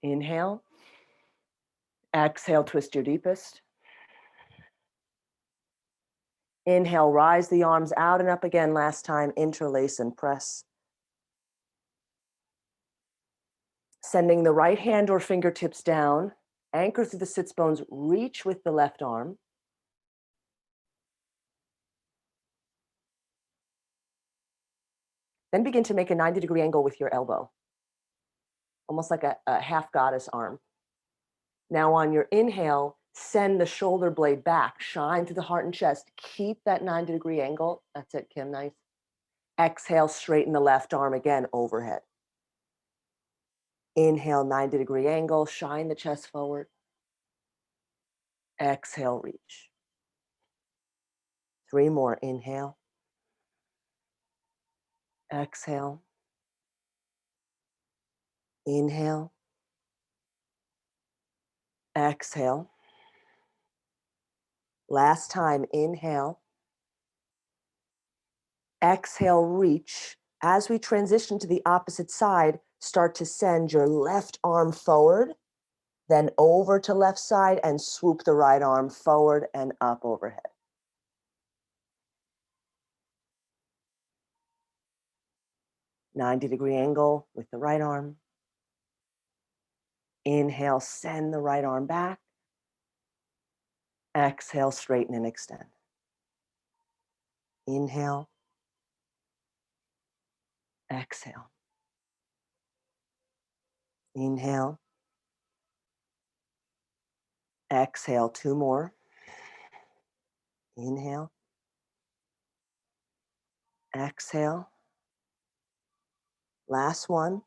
Inhale. Exhale, twist your deepest. Inhale, rise the arms out and up again. Last time, interlace and press. Sending the right hand or fingertips down, anchor through the sits bones, reach with the left arm. Then begin to make a 90-degree angle with your elbow, almost like a half goddess arm. Now on your inhale, send the shoulder blade back, shine through the heart and chest. Keep that 90-degree angle. That's it, Kim, nice. Exhale, straighten the left arm again, overhead. Inhale, 90-degree angle, shine the chest forward. Exhale, reach. 3 more, inhale. Exhale. Inhale. Exhale. Last time, inhale. Exhale, reach. As we transition to the opposite side, start to send your left arm forward, then over to left side and swoop the right arm forward and up overhead. '90-degree angle with the right arm. Inhale, send the right arm back. Exhale, straighten and extend. Inhale. Exhale. Inhale. Exhale, 2 more. Inhale. Exhale. Last one.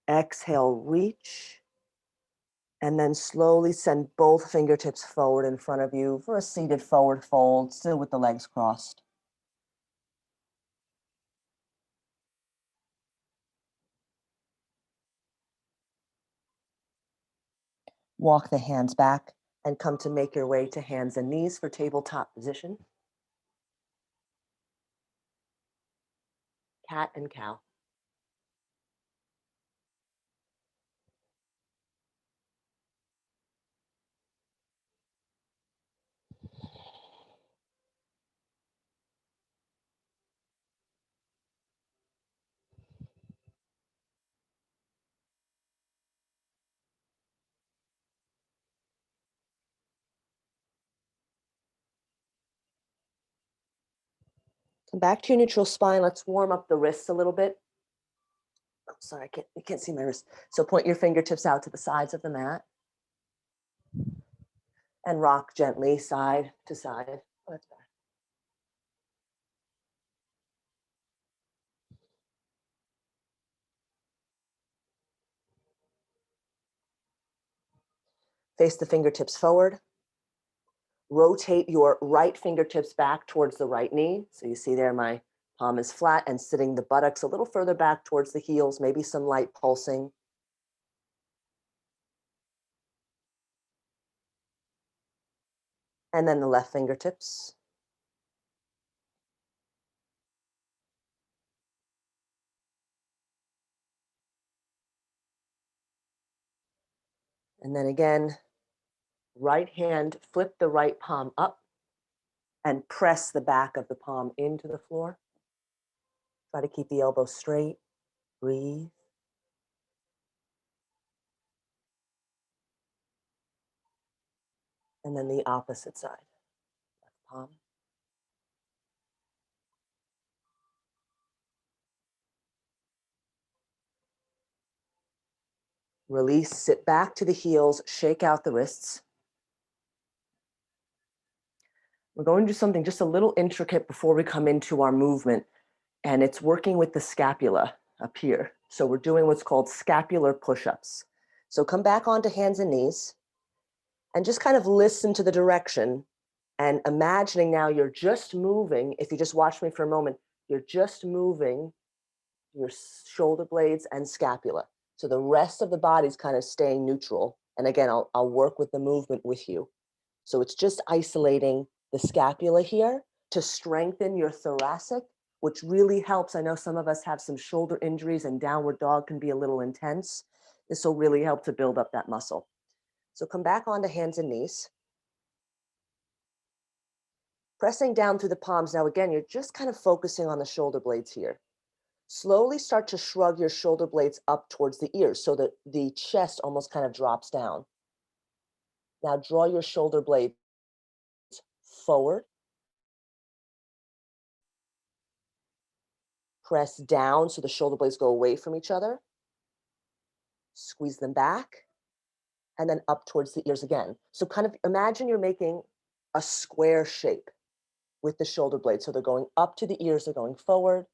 Exhale, reach. And then slowly send both fingertips forward in front of you for a seated forward fold, still with the legs crossed. Walk the hands back and come to make your way to hands and knees for tabletop position. Cat and cow. Come back to your neutral spine. Let's warm up the wrists a little bit. Oh, sorry, you can't see my wrist. So point your fingertips out to the sides of the mat. And rock gently side to side. Oh, that's better. Face the fingertips forward. Rotate your right fingertips back towards the right knee. So you see there, my palm is flat and sitting the buttocks a little further back towards the heels, maybe some light pulsing. And then the left fingertips. And then again, right hand, flip the right palm up and press the back of the palm into the floor. Try to keep the elbow straight. Breathe. And then the opposite side. Left palm. Release, sit back to the heels, shake out the wrists. We're going to do something just a little intricate before we come into our movement, and it's working with the scapula up here. So we're doing what's called scapular push-ups. So come back onto hands and knees and just kind of listen to the direction and imagining now you're just moving. If you just watch me for a moment, you're just moving your shoulder blades and scapula. So the rest of the body's kind of staying neutral. And again, I'll work with the movement with you. So it's just isolating the scapula here to strengthen your thoracic which really helps. I know some of us have some shoulder injuries and downward dog can be a little intense. This will really help to build up that muscle. So come back onto hands and knees. Pressing down through the palms. Now, again, you're just kind of focusing on the shoulder blades here. Slowly start to shrug your shoulder blades up towards the ears so that the chest almost kind of drops down. Now draw your shoulder blades forward. Press down so the shoulder blades go away from each other. Squeeze them back and then up towards the ears again. So kind of imagine you're making a square shape with the shoulder blades. So they're going up to the ears, they're going forward,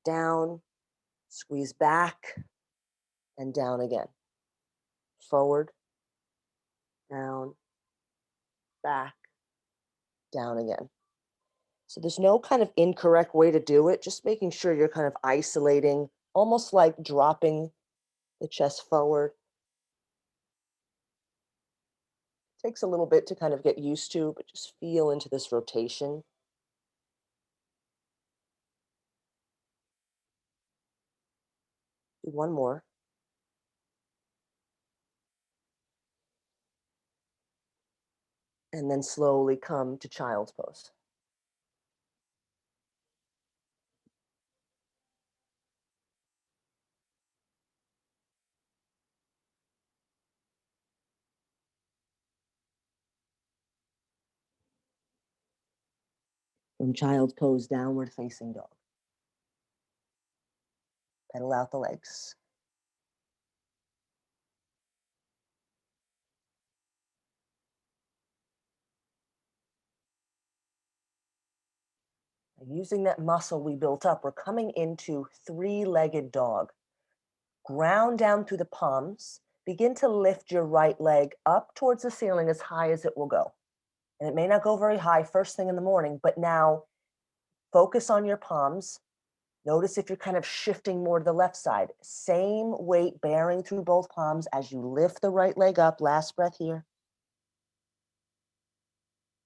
down, squeeze back, and down again. Forward, down, back, down again. So there's no kind of incorrect way to do it, just making sure you're kind of isolating, almost like dropping the chest forward. Takes a little bit to kind of get used to, but just feel into this rotation. Do one more. And then slowly come to child's pose. From child's pose, downward facing dog. Pedal out the legs. Using that muscle we built up, we're coming into three-legged dog. Ground down through the palms. Begin to lift your right leg up towards the ceiling as high as it will go. And it may not go very high first thing in the morning, but now focus on your palms. Notice if you're kind of shifting more to the left side. Same weight bearing through both palms as you lift the right leg up. Last breath here.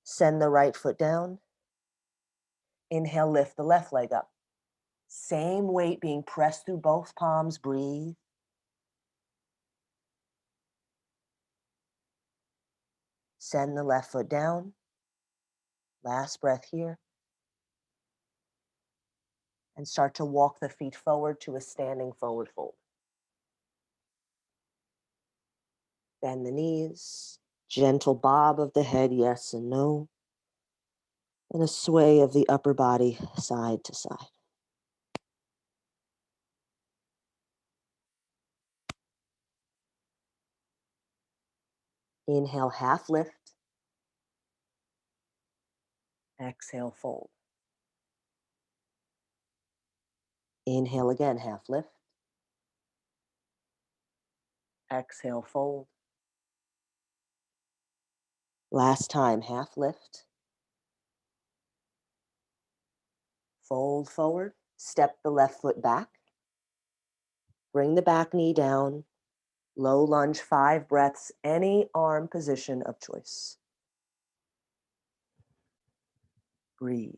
Send the right foot down. Inhale, lift the left leg up. Same weight being pressed through both palms. Breathe. Send the left foot down. Last breath here. And start to walk the feet forward to a standing forward fold. Bend the knees. Gentle bob of the head, yes and no. And a sway of the upper body side to side. Inhale, half lift. Exhale, fold. Inhale again, half lift. Exhale, fold. Last time, half lift. Fold forward. Step the left foot back. Bring the back knee down. Low lunge, 5 breaths, any arm position of choice. Breathe.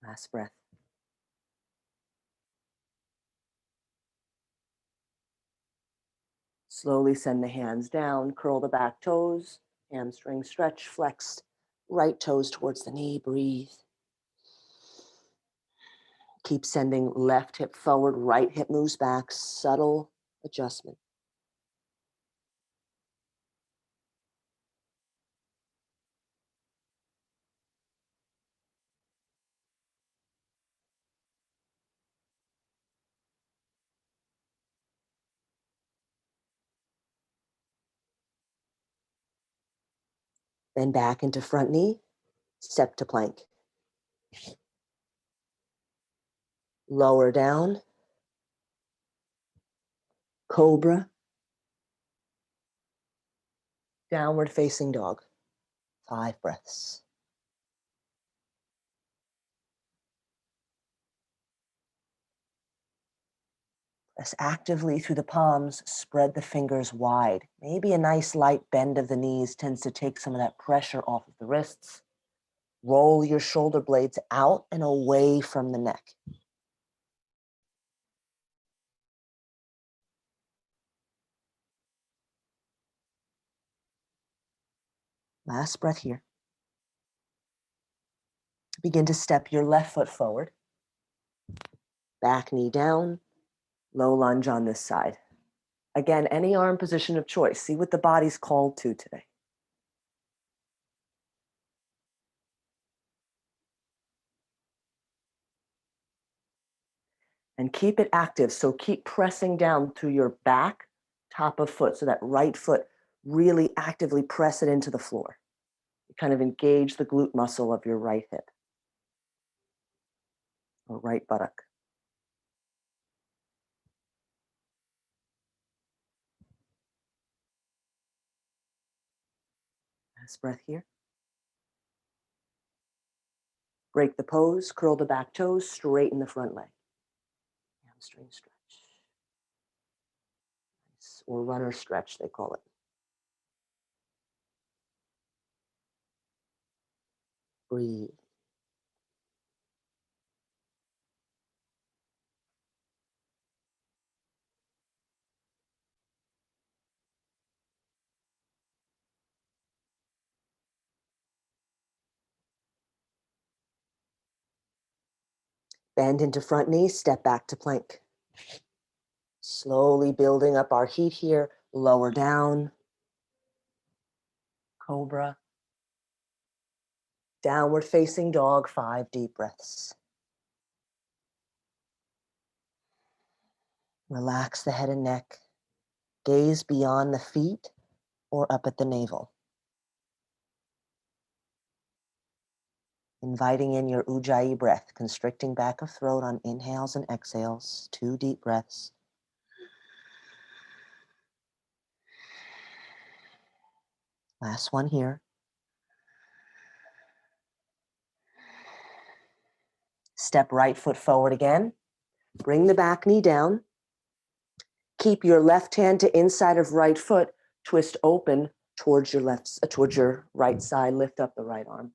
Last breath. Slowly send the hands down, curl the back toes, hamstring stretch, flex right toes towards the knee, breathe. Keep sending left hip forward, right hip moves back, subtle adjustment. Then back into front knee, step to plank. Lower down, cobra, Downward facing dog. 5 breaths. Press actively through the palms, spread the fingers wide. Maybe a nice light bend of the knees tends to take some of that pressure off of the wrists. Roll your shoulder blades out and away from the neck. Last breath here. Begin to step your left foot forward. Back knee down, low lunge on this side. Again, any arm position of choice. See what the body's called to today. And keep it active. So keep pressing down through your back, top of foot. So that right foot, really actively press it into the floor. You kind of engage the glute muscle of your right hip or right buttock. Last breath here. Break the pose, curl the back toes, straighten the front leg. Hamstring stretch. Nice. Or runner stretch, they call it. Breathe. Bend into front knee, step back to plank. Slowly building up our heat here, lower down. Cobra. Downward facing dog, 5 deep breaths. Relax the head and neck. Gaze beyond the feet or up at the navel. Inviting in your Ujjayi breath, constricting back of throat on inhales and exhales. 2 deep breaths. Last one here. Step right foot forward again. Bring the back knee down. Keep your left hand to inside of right foot. Twist open towards your right side. Lift up the right arm.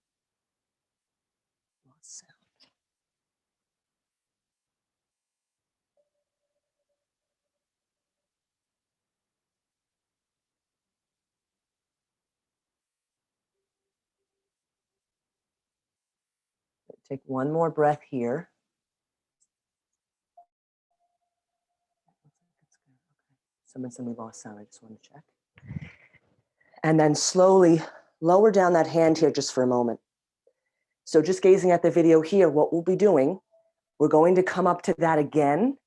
Take one more breath here. Someone said we lost sound. I just want to check. And then slowly lower down that hand here just for a moment. So just gazing at the video here, what we'll be doing, we're going to come up to that again.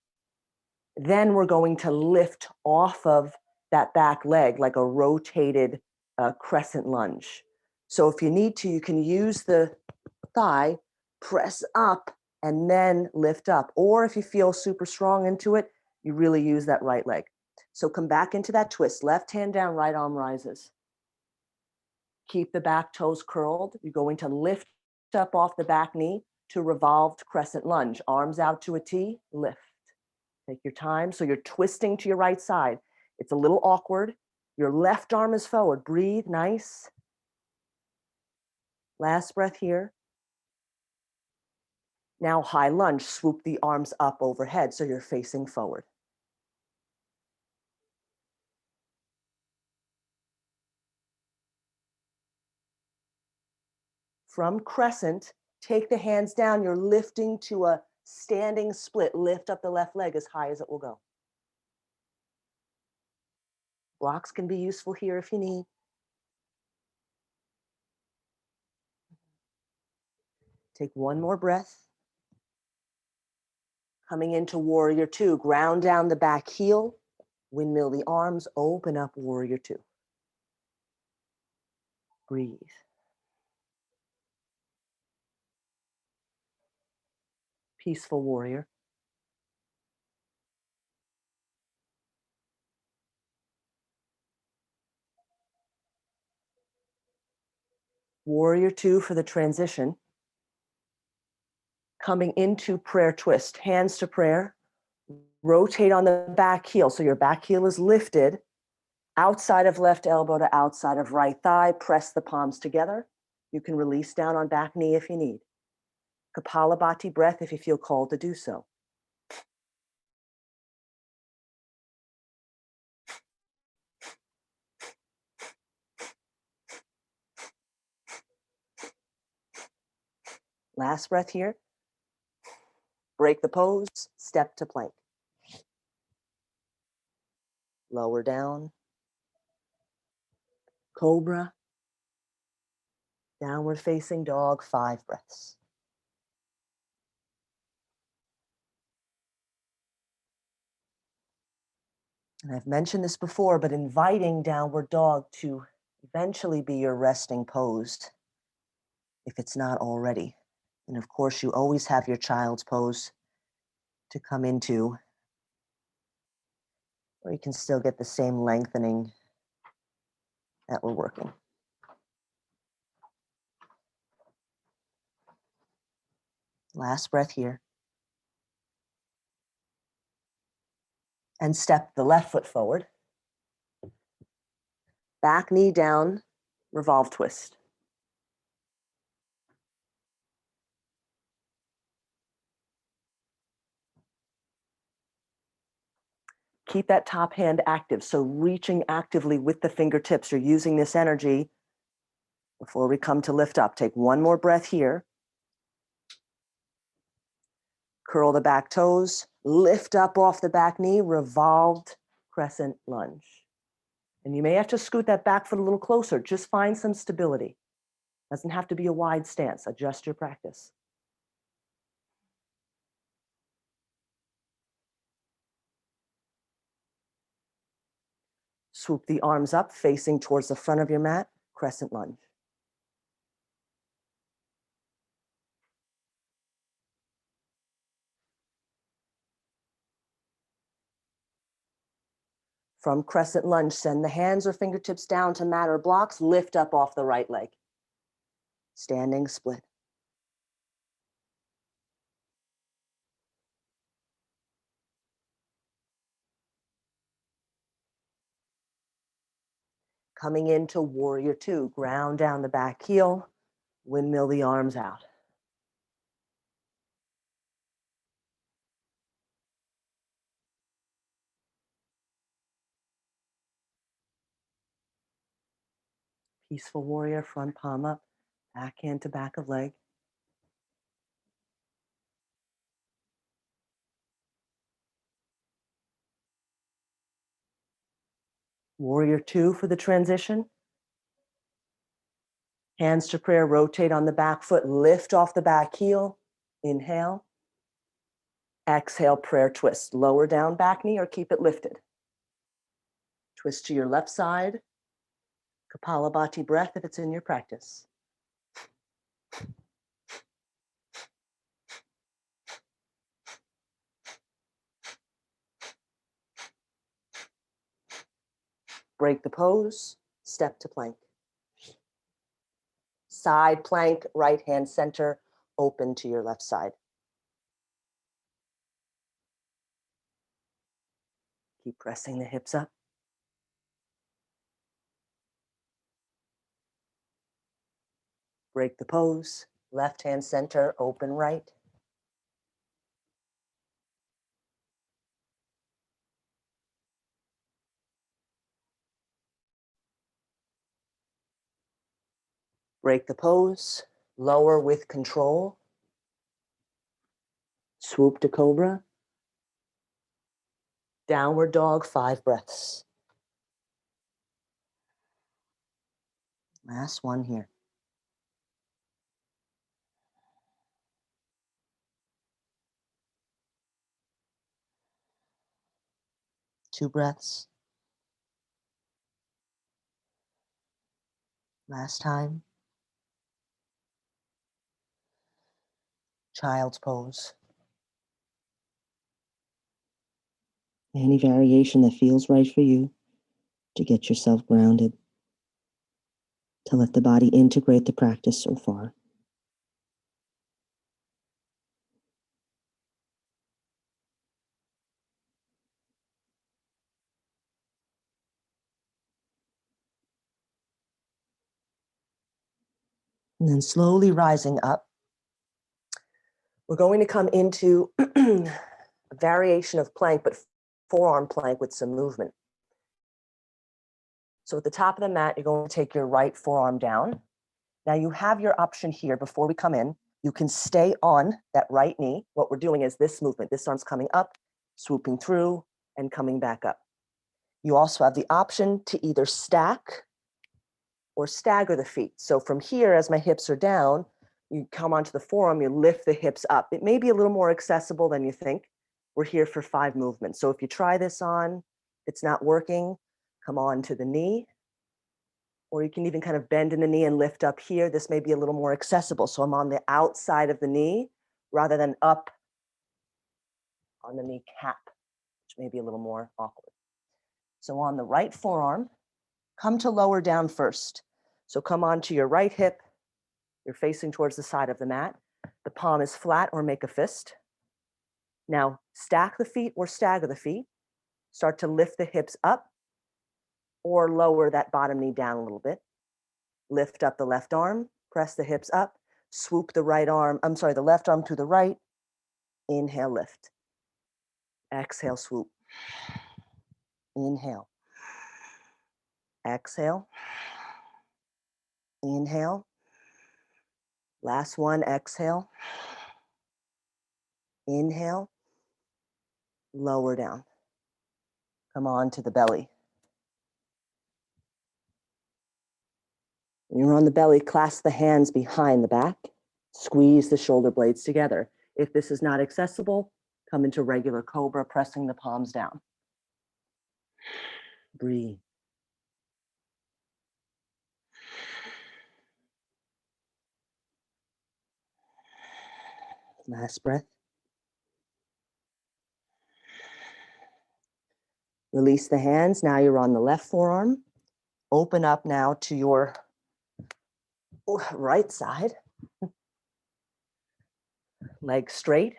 Then we're going to lift off of that back leg like a rotated crescent lunge. So if you need to, you can use the thigh, press up, and then lift up. Or if you feel super strong into it, you really use that right leg. So come back into that twist. Left hand down, right arm rises. Keep the back toes curled. You're going to lift up off the back knee to revolved crescent lunge. Arms out to a T, lift. Take your time. So you're twisting to your right side. It's a little awkward. Your left arm is forward. Breathe, nice. Last breath here. Now high lunge, swoop the arms up overhead so you're facing forward. From crescent, take the hands down. You're lifting to a standing split. Lift up the left leg as high as it will go. Blocks can be useful here if you need. Take one more breath. Coming into warrior two, ground down the back heel, windmill the arms, open up warrior two. Breathe. Peaceful warrior. Warrior two for the transition. Coming into prayer twist, hands to prayer. Rotate on the back heel. So your back heel is lifted, outside of left elbow to outside of right thigh. Press the palms together. You can release down on back knee if you need. Kapalabhati breath if you feel called to do so. Last breath here. Break the pose, step to plank. Lower down. Cobra. Downward facing dog, 5 breaths. And I've mentioned this before, but inviting downward dog to eventually be your resting pose, if it's not already. And of course, you always have your child's pose to come into, or you can still get the same lengthening that we're working. Last breath here. And step the left foot forward. Back knee down, revolve twist. Keep that top hand active. So reaching actively with the fingertips, you're using this energy before we come to lift up. Take one more breath here. Curl the back toes, lift up off the back knee, revolved crescent lunge. And you may have to scoot that back foot a little closer. Just find some stability. Doesn't have to be a wide stance. Adjust your practice. Swoop the arms up, facing towards the front of your mat, crescent lunge. From crescent lunge, send the hands or fingertips down to mat or blocks, lift up off the right leg. Standing split. Coming into warrior two, ground down the back heel, windmill the arms out. Peaceful warrior, front palm up, back hand to back of leg. Warrior two for the transition. Hands to prayer, rotate on the back foot, lift off the back heel. Inhale. Exhale, prayer twist. Lower down back knee or keep it lifted. Twist to your left side. Kapalabhati breath if it's in your practice. Break the pose, step to plank. Side plank, right hand center, open to your left side. Keep pressing the hips up. Break the pose, left hand center, open right. Break the pose, lower with control. Swoop to cobra. Downward dog, 5 breaths. Last one here. Two breaths. Last time. Child's pose. Any variation that feels right for you to get yourself grounded. to let the body integrate the practice so far. And then slowly rising up, we're going to come into a variation of plank, but forearm plank with some movement. So at the top of the mat, you're going to take your right forearm down. Now you have your option here before we come in. You can stay on that right knee. What we're doing is this movement. This arm's coming up, swooping through, and coming back up. You also have the option to either stack or stagger the feet. So from here, as my hips are down, you come onto the forearm, you lift the hips up. It may be a little more accessible than you think. We're here for 5 movements. So if you try this on, if it's not working, come on to the knee, or you can even kind of bend in the knee and lift up here. This may be a little more accessible. So I'm on the outside of the knee rather than up on the kneecap, which may be a little more awkward. So on the right forearm, come to lower down first. So come onto your right hip. You're facing towards the side of the mat. The palm is flat or make a fist. Now stack the feet or stagger the feet. Start to lift the hips up or lower that bottom knee down a little bit. Lift up the left arm, press the hips up, swoop the the left arm to the right. Inhale, lift. Exhale, swoop. Inhale. Exhale. Inhale. Last one, exhale. Inhale. Lower down. Come on to the belly. When you're on the belly, clasp the hands behind the back. Squeeze the shoulder blades together. If this is not accessible, come into regular cobra, pressing the palms down. Breathe. Last breath. Release the hands. Now you're on the left forearm. Open up now to your right side. Legs straight.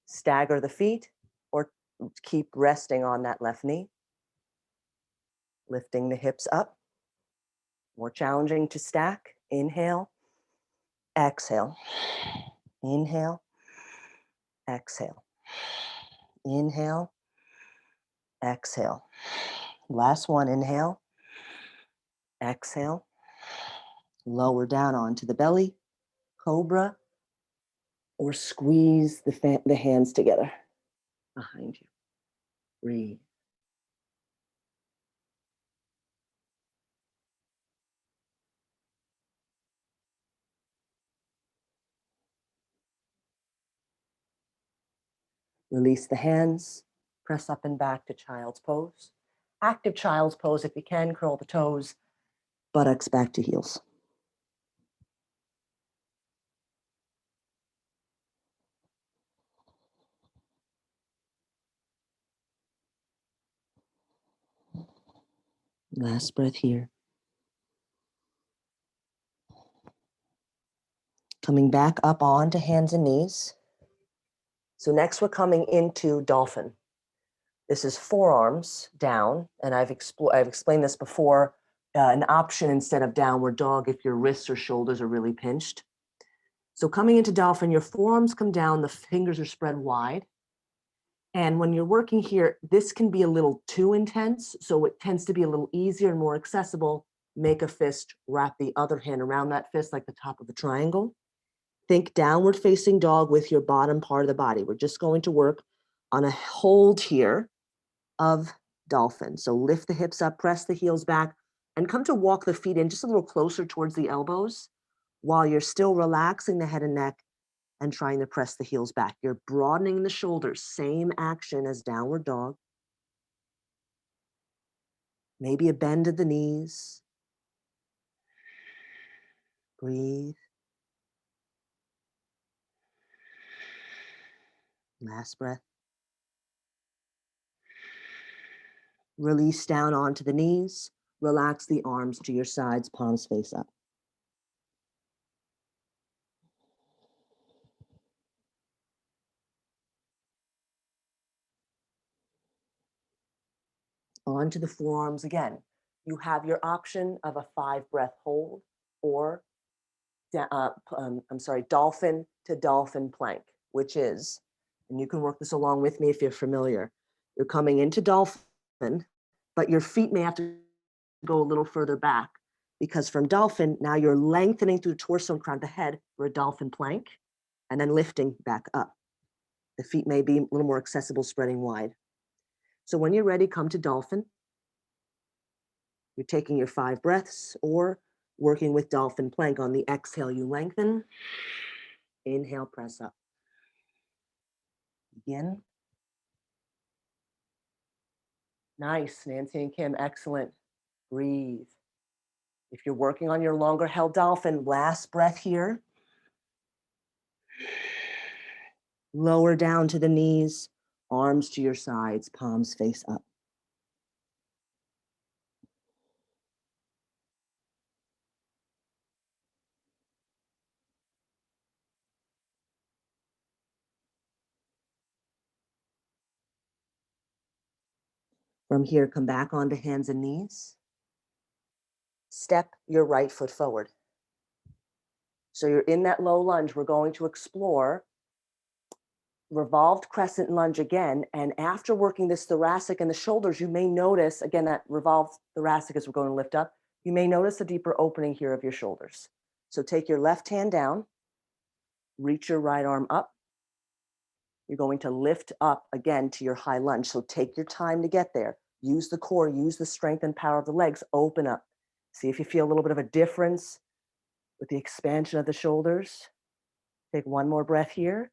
Stagger the feet or keep resting on that left knee. Lifting the hips up. More challenging to stack. Inhale. Exhale. Inhale. Exhale. Inhale. Exhale. Last one, inhale. Exhale. Lower down onto the belly. Cobra. Or squeeze the hands together behind you. Breathe. Release the hands. Press up and back to child's pose. Active child's pose if you can. Curl the toes. Buttocks back to heels. Last breath here. Coming back up onto hands and knees. So next we're coming into dolphin. This is forearms down, and I've explained this before, an option instead of downward dog if your wrists or shoulders are really pinched. So coming into dolphin, your forearms come down, the fingers are spread wide. And when you're working here, this can be a little too intense, so it tends to be a little easier and more accessible. Make a fist, wrap the other hand around that fist like the top of a triangle. Think downward facing dog with your bottom part of the body. We're just going to work on a hold here of dolphin. So lift the hips up, press the heels back, and come to walk the feet in just a little closer towards the elbows while you're still relaxing the head and neck and trying to press the heels back. You're broadening the shoulders, same action as downward dog. Maybe a bend of the knees. Breathe. Last breath. Release down onto the knees. Relax the arms to your sides, palms face up. Onto the forearms again. You have your option of a 5-breath hold or dolphin to dolphin plank, which is, and you can work this along with me if you're familiar. You're coming into dolphin, but your feet may have to go a little further back because from dolphin, now you're lengthening through the torso and crown of the head for a dolphin plank and then lifting back up. The feet may be a little more accessible, spreading wide. So when you're ready, come to dolphin. You're taking your 5 breaths or working with dolphin plank. On the exhale, you lengthen. Inhale, press up. Begin. Nice, Nancy and Kim, excellent. Breathe. If you're working on your longer held dolphin, last breath here. Lower down to the knees, arms to your sides, palms face up. From here, come back onto hands and knees. Step your right foot forward. So you're in that low lunge. We're going to explore revolved crescent lunge again. And after working this thoracic and the shoulders, you may notice, again, that revolved thoracic as we're going to lift up, you may notice a deeper opening here of your shoulders. So take your left hand down, reach your right arm up. You're going to lift up again to your high lunge. So take your time to get there. Use the core, use the strength and power of the legs, open up. See if you feel a little bit of a difference with the expansion of the shoulders. Take one more breath here.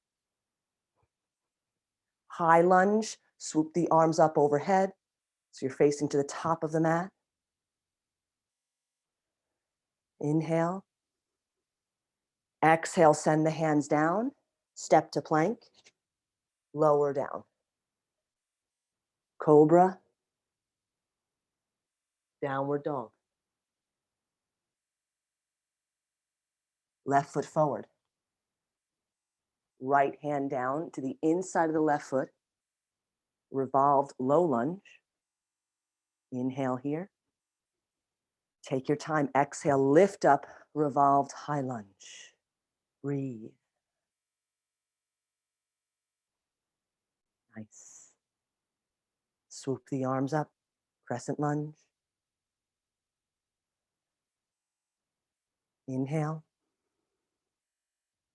High lunge, swoop the arms up overhead. So you're facing to the top of the mat. Inhale. Exhale, send the hands down. Step to plank. Lower down. Cobra. Downward dog. Left foot forward. Right hand down to the inside of the left foot. Revolved low lunge. Inhale here. Take your time. Exhale, lift up, revolved high lunge. Breathe. Nice. Swoop the arms up, crescent lunge. Inhale.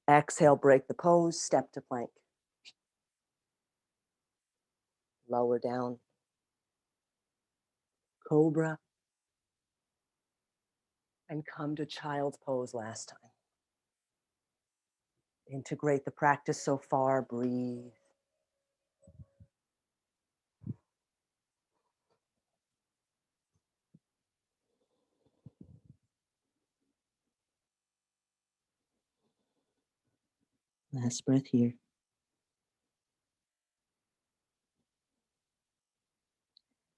Exhale, break the pose, step to plank. Lower down. Cobra. And come to child's pose last time. Integrate the practice so far, breathe. Last breath here.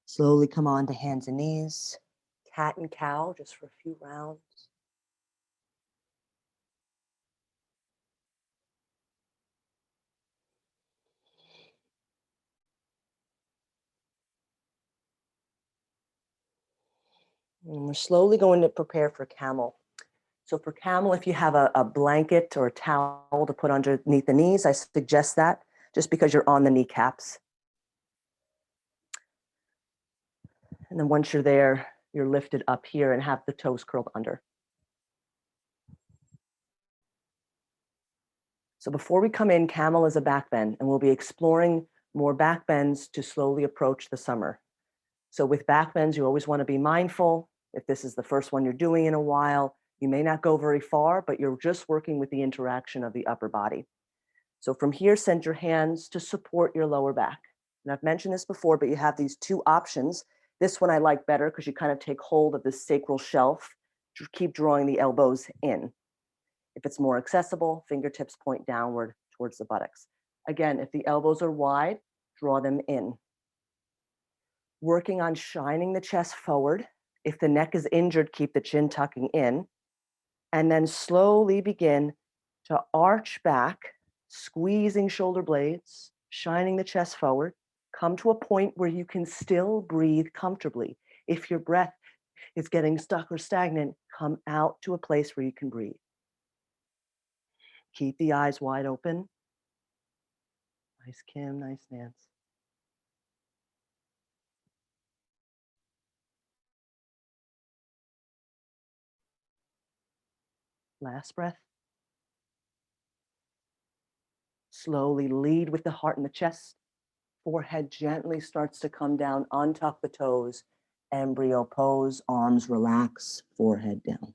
Slowly come on to hands and knees. Cat and cow, just for a few rounds. And we're slowly going to prepare for camel. So for camel, if you have a blanket or a towel to put underneath the knees, I suggest that just because you're on the kneecaps. And then once you're there, you're lifted up here and have the toes curled under. So before we come in, camel is a back bend, and we'll be exploring more back bends to slowly approach the summer. So with back bends, you always want to be mindful. If this is the first one you're doing in a while, you may not go very far, but you're just working with the interaction of the upper body. So from here, send your hands to support your lower back. And I've mentioned this before, but you have these two options. This one I like better because you kind of take hold of the sacral shelf to keep drawing the elbows in. If it's more accessible, fingertips point downward towards the buttocks. Again, if the elbows are wide, draw them in. Working on shining the chest forward. If the neck is injured, keep the chin tucking in. And then slowly begin to arch back, squeezing shoulder blades, shining the chest forward. Come to a point where you can still breathe comfortably. If your breath is getting stuck or stagnant, come out to a place where you can breathe. Keep the eyes wide open. Nice, Kim. Nice, Nance. Last breath. Slowly lead with the heart in the chest. Forehead gently starts to come down, untuck the toes, embryo pose, arms relax, forehead down.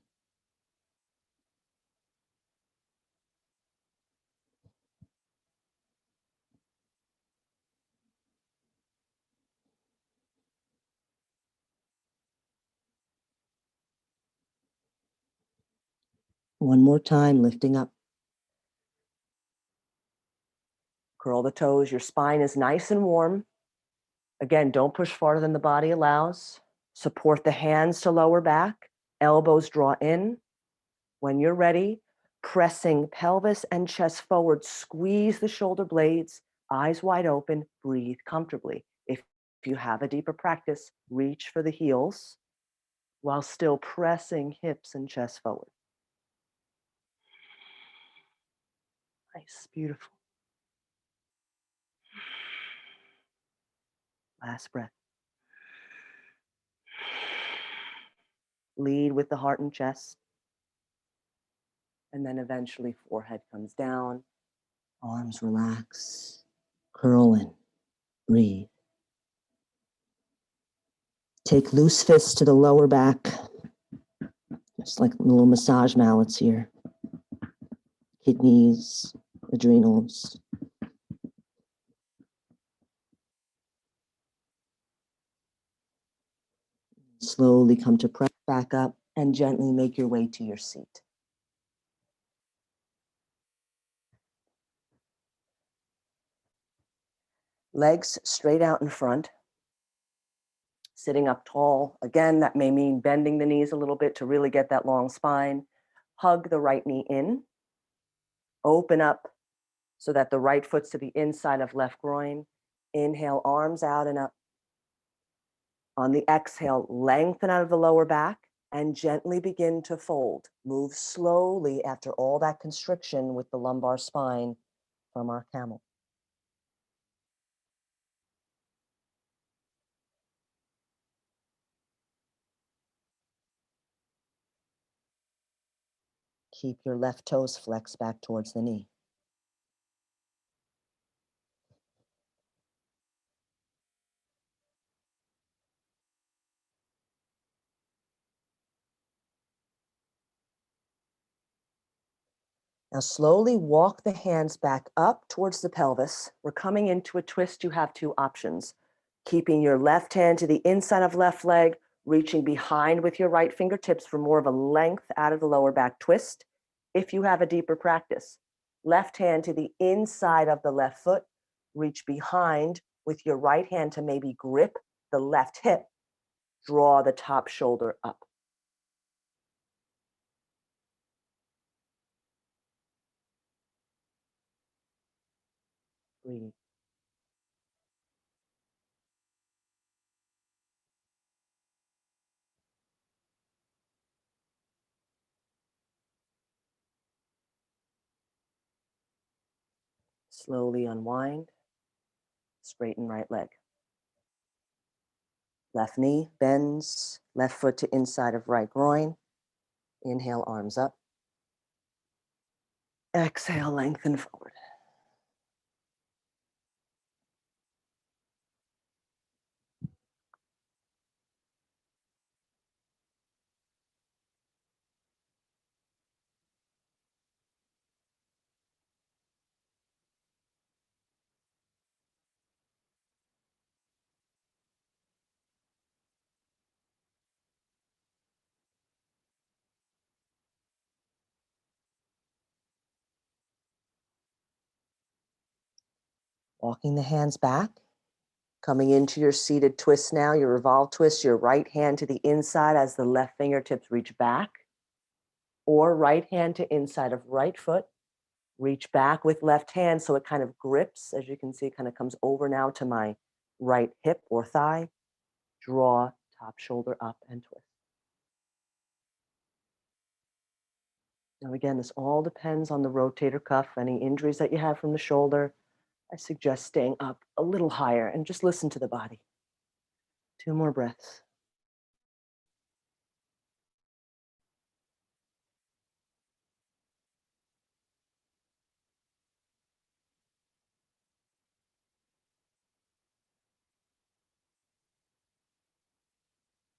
One more time, lifting up. Curl the toes, your spine is nice and warm. Again, don't push farther than the body allows. Support the hands to lower back, elbows draw in. When you're ready, pressing pelvis and chest forward, squeeze the shoulder blades, eyes wide open, breathe comfortably. If you have a deeper practice, reach for the heels while still pressing hips and chest forward. Nice, beautiful. Last breath. Lead with the heart and chest. And then eventually forehead comes down, arms relax, curl in, breathe. Take loose fists to the lower back, just like little massage mallets here. Kidneys, adrenals. Slowly come to press back up and gently make your way to your seat. Legs straight out in front. Sitting up tall. Again, that may mean bending the knees a little bit to really get that long spine. Hug the right knee in. Open up so that the right foot's to the inside of left groin. Inhale, arms out and up. On the exhale, lengthen out of the lower back and gently begin to fold. Move slowly after all that constriction with the lumbar spine from our camel. Keep your left toes flexed back towards the knee. Now slowly walk the hands back up towards the pelvis. We're coming into a twist. You have two options. Keeping your left hand to the inside of left leg, reaching behind with your right fingertips for more of a length out of the lower back twist. If you have a deeper practice, left hand to the inside of the left foot, reach behind with your right hand to maybe grip the left hip, draw the top shoulder up. Breathe. Slowly unwind, straighten right leg. Left knee bends, left foot to inside of right groin. Inhale, arms up. Exhale, lengthen forward. Walking the hands back, coming into your seated twist now, your revolve twist, your right hand to the inside as the left fingertips reach back, or right hand to inside of right foot, reach back with left hand so it kind of grips. As you can see, it kind of comes over now to my right hip or thigh, draw top shoulder up and twist. Now again, this all depends on the rotator cuff, any injuries that you have from the shoulder. I suggest staying up a little higher and just listen to the body. 2 more breaths.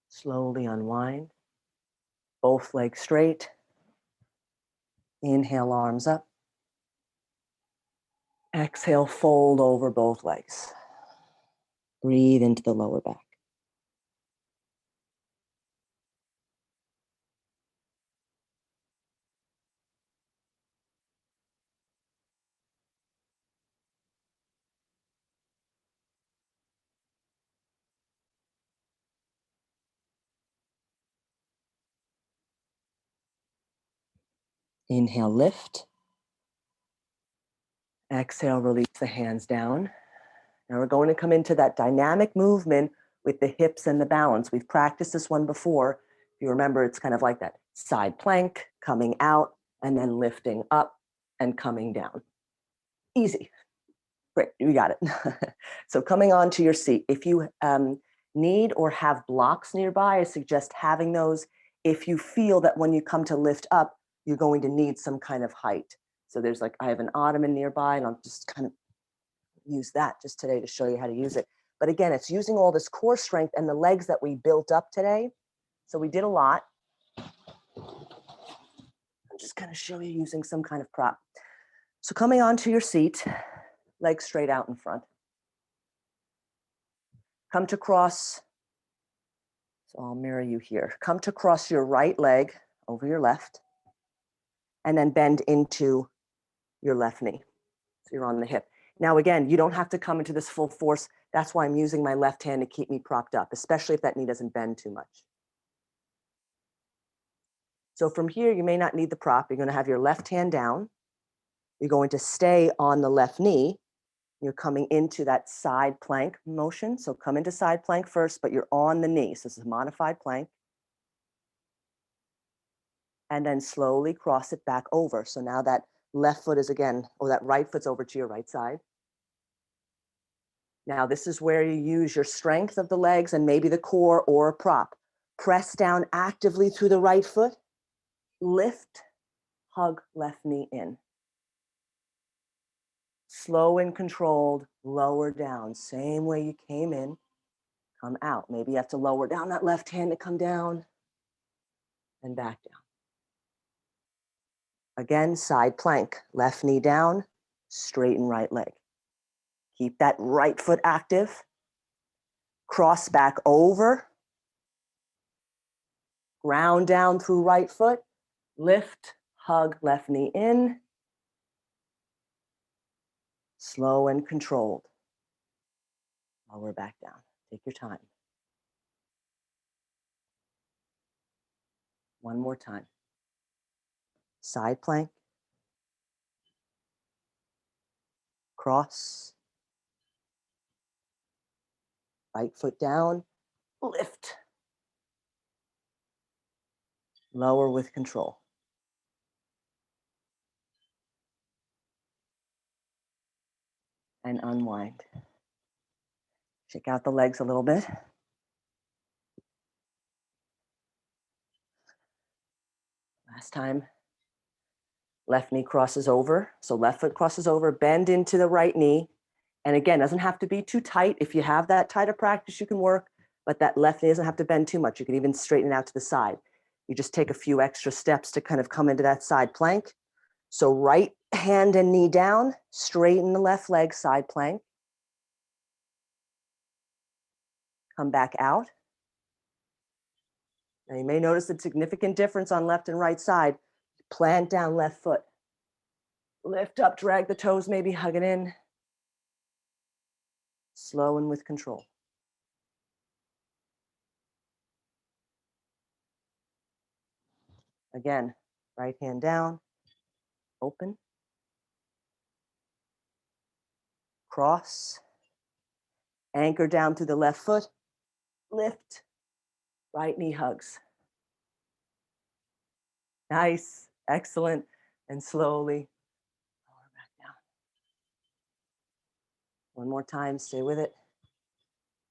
Slowly unwind. Both legs straight. Inhale, arms up. Exhale, fold over both legs. Breathe into the lower back. Inhale, lift. Exhale, release the hands down. Now we're going to come into that dynamic movement with the hips and the balance. We've practiced this one before. If you remember, it's kind of like that side plank, coming out, and then lifting up and coming down. Easy. Great, you got it. So coming onto your seat, if you need or have blocks nearby, I suggest having those if you feel that when you come to lift up, you're going to need some kind of height. So there's like, I have an ottoman nearby and I'll just kind of use that just today to show you how to use it. But again, it's using all this core strength and the legs that we built up today. So we did a lot. I'm just going to show you using some kind of prop. So coming onto your seat, legs straight out in front. Come to cross. So I'll mirror you here. Come to cross your right leg over your left, and then bend into your left knee. So you're on the hip. Now, again, you don't have to come into this full force. That's why I'm using my left hand to keep me propped up, especially if that knee doesn't bend too much. So from here, you may not need the prop. You're going to have your left hand down. You're going to stay on the left knee. You're coming into that side plank motion. So come into side plank first, but you're on the knee. So this is a modified plank. And then slowly cross it back over. So now that left foot is again, or that right foot's over to your right side. Now this is where you use your strength of the legs and maybe the core or a prop. Press down actively through the right foot. Lift, hug left knee in. Slow and controlled, lower down. Same way you came in, come out. Maybe you have to lower down that left hand to come down and back down. Again, side plank, left knee down, straighten right leg. Keep that right foot active. Cross back over. Ground down through right foot. Lift, hug left knee in. Slow and controlled. Lower back down. Take your time. One more time. Side plank. Cross. Right foot down. Lift. Lower with control. And unwind. Shake out the legs a little bit. Last time. Left knee crosses over. So left foot crosses over, bend into the right knee. And again, doesn't have to be too tight. If you have that tighter practice, you can work, but that left knee doesn't have to bend too much. You can even straighten it out to the side. You just take a few extra steps to kind of come into that side plank. So right hand and knee down, straighten the left leg, side plank. Come back out. Now you may notice a significant difference on left and right side. Plant down left foot. Lift up, drag the toes, maybe hug it in. Slow and with control. Again, right hand down, open. Cross. Anchor down through the left foot, lift, right knee hugs. Nice, excellent, and slowly lower back down. One more time, stay with it.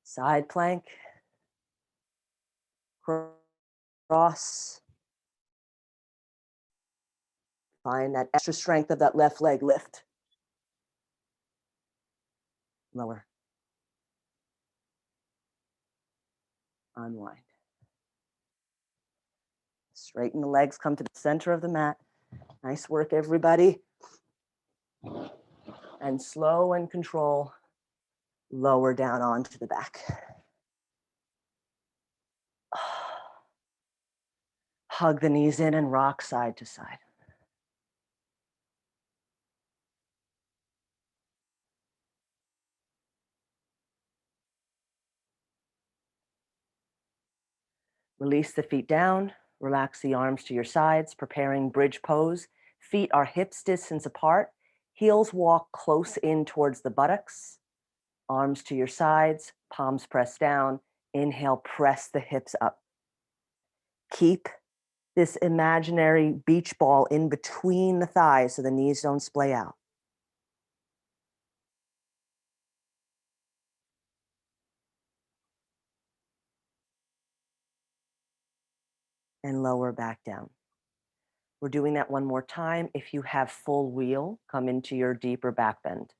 Side plank, cross. Find that extra strength of that left leg, lift. Lower. Unwind. Straighten the legs, come to the center of the mat. Nice work, everybody. And slow and control, lower down onto the back. Hug the knees in and rock side to side. Release the feet down, relax the arms to your sides, preparing bridge pose. Feet are hips distance apart, heels walk close in towards the buttocks, arms to your sides, palms pressed down. Inhale, press the hips up. Keep this imaginary beach ball in between the thighs so the knees don't splay out. And lower back down. We're doing that one more time. If you have full wheel, come into your deeper back bend.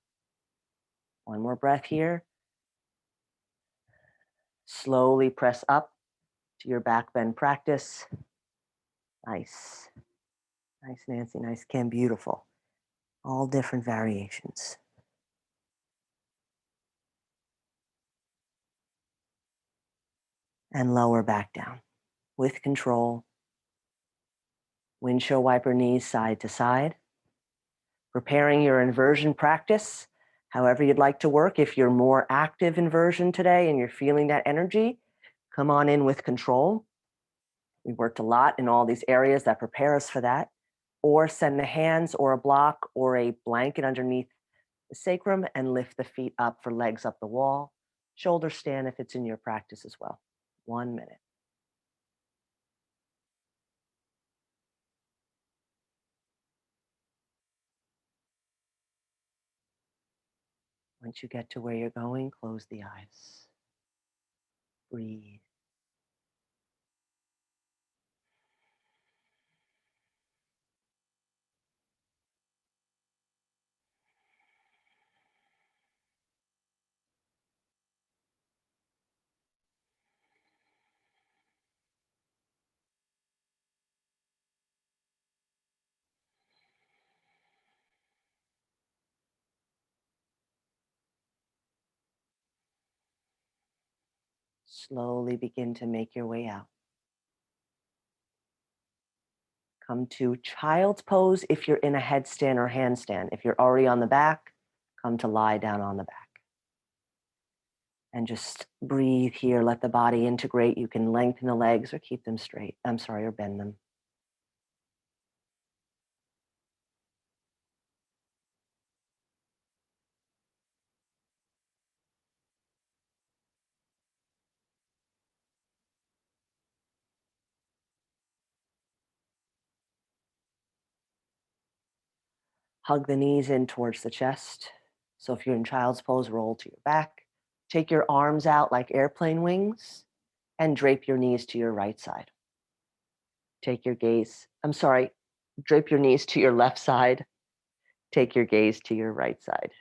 One more breath here. Slowly press up to your back bend practice. Nice. Nice, Nancy. Nice, Kim. Beautiful. All different variations. And lower back down with control. Windshield wiper knees side to side. Preparing your inversion practice, however you'd like to work. If you're more active inversion today and you're feeling that energy, come on in with control. We worked a lot in all these areas that prepare us for that. Or send the hands or a block or a blanket underneath the sacrum and lift the feet up for legs up the wall. Shoulder stand if it's in your practice as well. 1 minute. Once you get to where you're going, close the eyes. Breathe. Slowly begin to make your way out. Come to child's pose if you're in a headstand or handstand. If you're already on the back, come to lie down on the back. And just breathe here. Let the body integrate. You can lengthen the legs or keep them straight. Or bend them. Hug the knees in towards the chest. So if you're in child's pose, roll to your back. Take your arms out like airplane wings and drape your knees to your right side. Drape your knees to your left side. Take your gaze to your right side.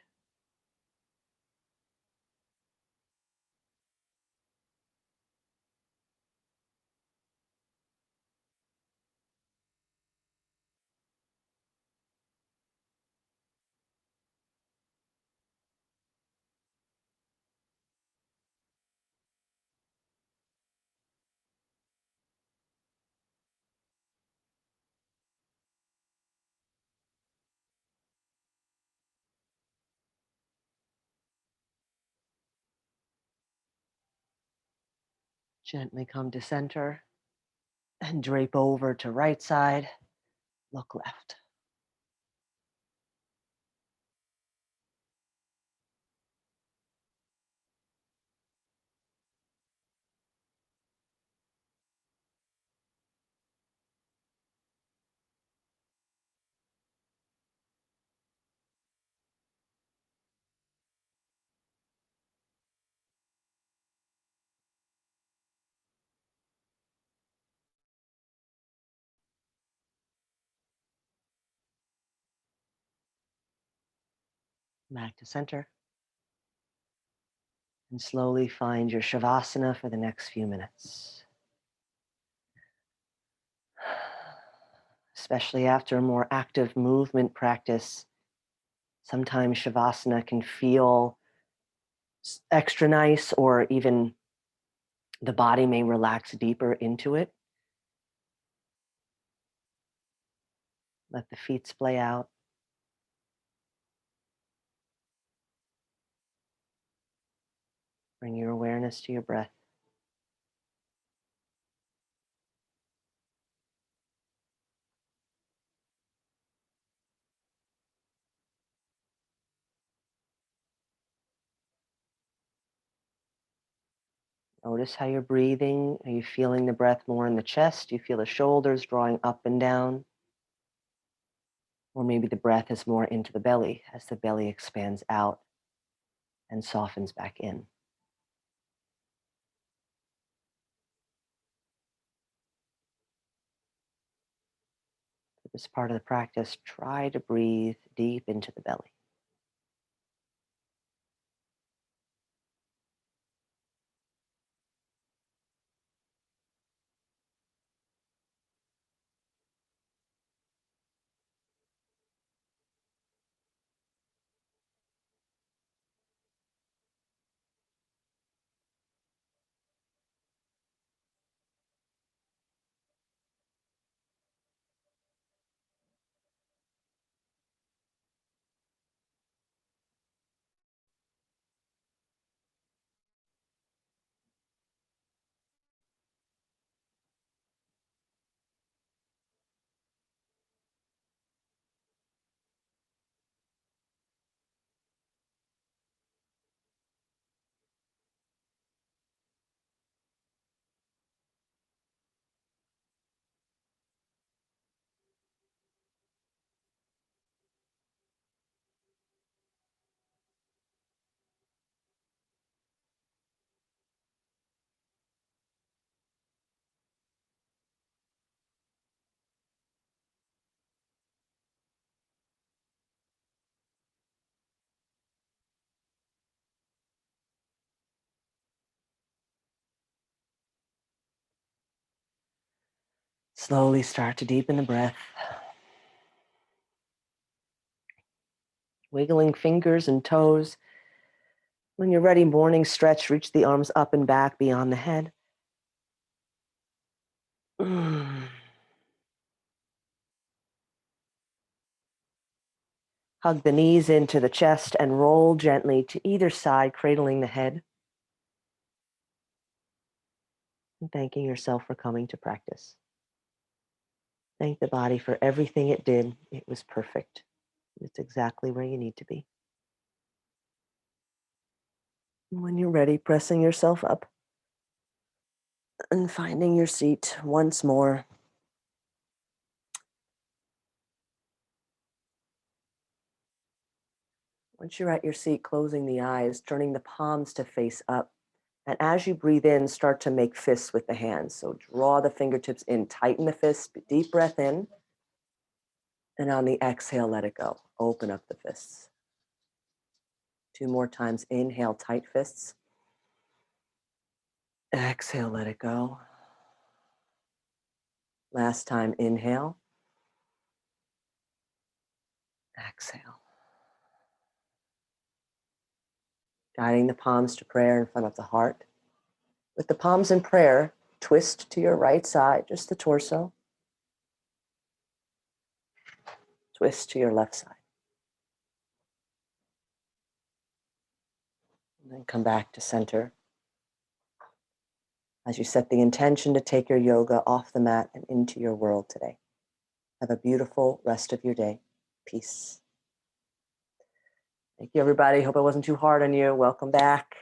Gently come to center and drape over to right side. Look left. Back to center. And slowly find your Shavasana for the next few minutes. Especially after a more active movement practice, sometimes Shavasana can feel extra nice, or even the body may relax deeper into it. Let the feet splay out. Bring your awareness to your breath. Notice how you're breathing. Are you feeling the breath more in the chest? Do you feel the shoulders drawing up and down? Or maybe the breath is more into the belly as the belly expands out and softens back in. For this part of the practice, try to breathe deep into the belly. Slowly start to deepen the breath. Wiggling fingers and toes. When you're ready, morning stretch, reach the arms up and back beyond the head. Hug the knees into the chest and roll gently to either side, cradling the head. And thanking yourself for coming to practice. Thank the body for everything it did. It was perfect. It's exactly where you need to be. When you're ready, pressing yourself up and finding your seat once more. Once you're at your seat, closing the eyes, turning the palms to face up. And as you breathe in, start to make fists with the hands. So draw the fingertips in, tighten the fists, deep breath in. And on the exhale, let it go. Open up the fists. 2 more times. Inhale, tight fists. Exhale, let it go. Last time, inhale. Exhale. Guiding the palms to prayer in front of the heart. With the palms in prayer, twist to your right side, just the torso. Twist to your left side. And then come back to center. As you set the intention to take your yoga off the mat and into your world today. Have a beautiful rest of your day. Peace. Thank you, everybody. Hope it wasn't too hard on you. Welcome back.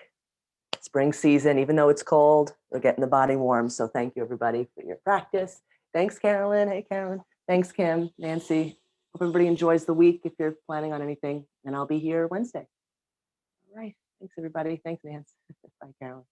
Spring season, even though it's cold, we're getting the body warm. So thank you, everybody, for your practice. Thanks, Carolyn. Hey, Carolyn. Thanks, Kim, Nancy. Hope everybody enjoys the week if you're planning on anything. And I'll be here Wednesday. All right. Thanks, everybody. Thanks, Nance. Bye, Carolyn.